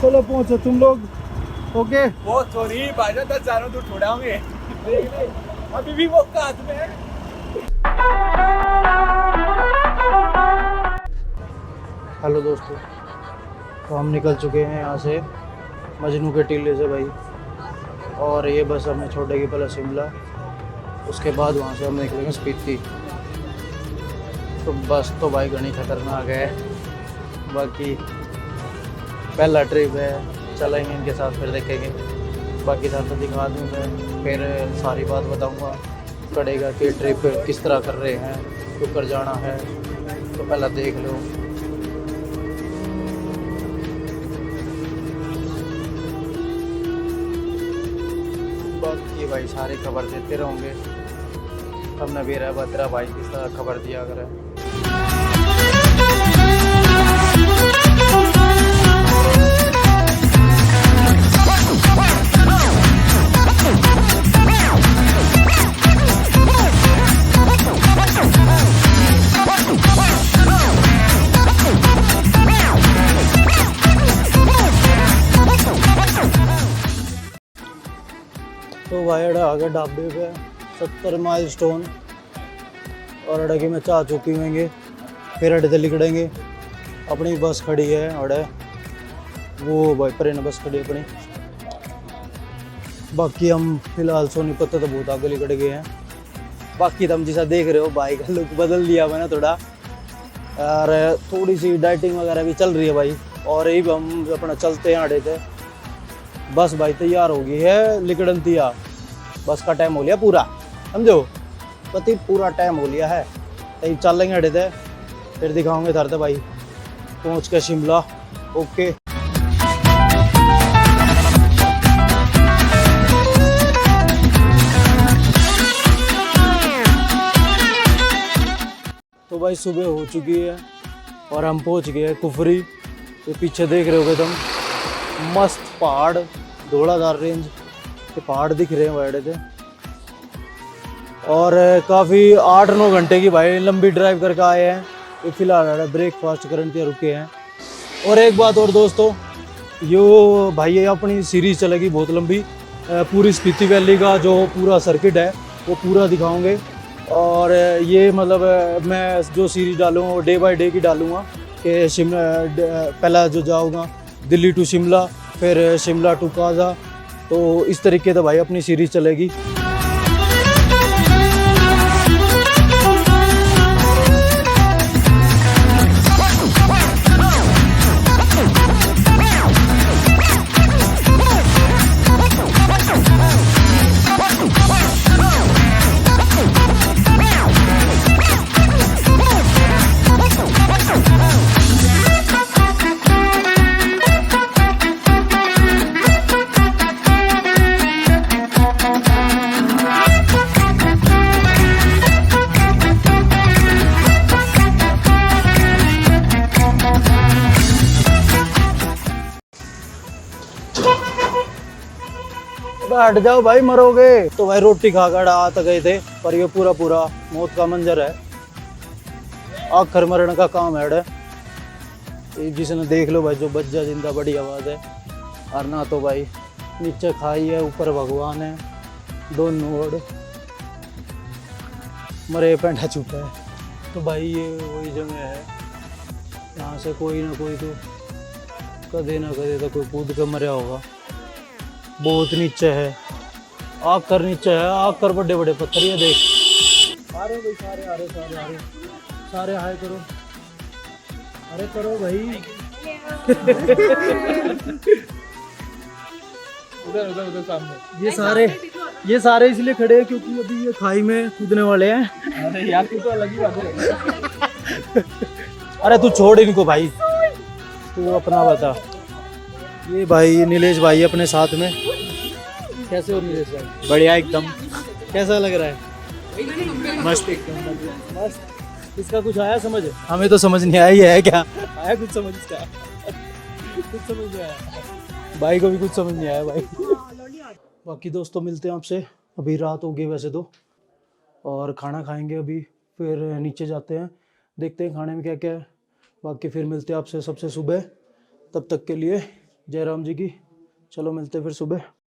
चलो पहुंचो तुम लोग। ओके वो सॉरी भाईजान 10 जानों तो छोड़ा होंगे अभी भी वो हाथ में है। हेलो दोस्तों, तो हम निकल चुके हैं यहाँ से मजनू के टीले से भाई, और ये बस हमें छोड़ेगी पहले शिमला, उसके बाद वहाँ से हम निकलेंगे स्पीति। तो बस तो भाई घनी खतरनाक है, बाकी पहला ट्रिप है, चलेंगे इनके साथ फिर देखेंगे, बाकी साथ तो दिखा दूँगा, फिर सारी बात बताऊँगा पड़ेगा कि ट्रिप किस तरह कर रहे हैं, क्यों कर जाना है, तो पहला देख लो। बाकी भाई सारी खबर देते रहोगे, हमने भी रहा तेरा भाई किस तरह खबर दिया करे। तो भाई अड़ा आ गया ढाबे पे 70 माइल स्टोन, और अड़ा की में चाह चुकी होंगे, फिर अड़े निकलेंगे। अपनी बस खड़ी है अड़े, वो भाई परे न बस खड़ी है अपनी। बाकी हम फिलहाल सोनीपत तो बहुत आगे निकल गए हैं। बाकी तो हम जैसा देख रहे हो भाई का लुक बदल दिया मैंने थोड़ा, और थोड़ी सी डाइटिंग वगैरह भी चल रही है भाई, और यही हम अपना चलते हैं अड़े थे। बस भाई तैयार हो गई है, लिकड़न तिया बस का टाइम हो लिया पूरा, समझो पति पूरा टाइम हो लिया है। तभी चल लेंगे अड़े थे, फिर दिखाओगे धरते भाई पहुंच के शिमला। ओके तो भाई सुबह हो चुकी है और हम पहुंच गए हैं कुफरी। तो पीछे देख रहे होगे तुम, मस्त पहाड़, धौलाधार रेंज के पहाड़ दिख रहे हैं वाइड थे, और काफ़ी 8-9 घंटे की भाई लंबी ड्राइव करके आए हैं। ये फिलहाल ब्रेकफास्ट करने के रुके हैं। और एक बात और दोस्तों, यो भाई ये अपनी सीरीज चलेगी बहुत लंबी, पूरी स्पीति वैली का जो पूरा सर्किट है वो पूरा दिखाऊंगे। और ये मतलब मैं जो सीरीज डालूँगा वो डे बाय डे की डालूँगा, कि शिमला पहला जो जाऊँगा दिल्ली टू शिमला, फिर शिमला टू काजा, तो इस तरीके से भाई अपनी सीरीज चलेगी। हट जाओ भाई मरोगे। तो भाई रोटी खाकर आ तो गए थे, पर ये पूरा पूरा मौत का मंजर है, आखिर मरण का काम है। जिसने देख लो भाई, जो बच जा जिंदा, बड़ी आवाज़ है। और ना तो भाई नीचे खाई है, ऊपर भगवान है, दोनों ओर मरे पेंटा छुपा है। तो भाई ये वही जगह है, यहाँ से कोई ना कोई तो कदे ना कदे तो कोई कूद कर मरा होगा। बहुत नीचे है, आग कर नीचे है, आग कर बड़े बड़े पत्थर ये देख। आ रहे भाई सारे, आ रहे सारे, आ रहे सारे, हाय करो, अरे करो भाई। उधर उधर उधर सामने ये सारे इसलिए खड़े हैं क्योंकि अभी ये खाई में कूदने वाले हैं। अरे यार तू तो अलग ही बात है। अरे तू छोड़ इनको भाई, तू अपना बता। ये भाई नीलेश भाई अपने साथ में। कैसे हो नीलेश भाई? बढ़िया एकदम। कैसा लग रहा है? मस्त एकदम मस्त। इसका कुछ आया समझ? हमें तो समझ नहीं आया, ये है क्या आया कुछ समझ इसका? कुछ समझ नहीं आया भाई को भी, कुछ समझ नहीं आया भाई। बाकी दोस्तों मिलते हैं आपसे, अभी रात हो गई वैसे तो, और खाना खाएंगे अभी, फिर नीचे जाते हैं, देखते हैं खाने में क्या क्या है। बाकी फिर मिलते हैं आपसे सबसे सुबह, तब तक के लिए जयराम जी की। चलो मिलते हैं फिर सुबह।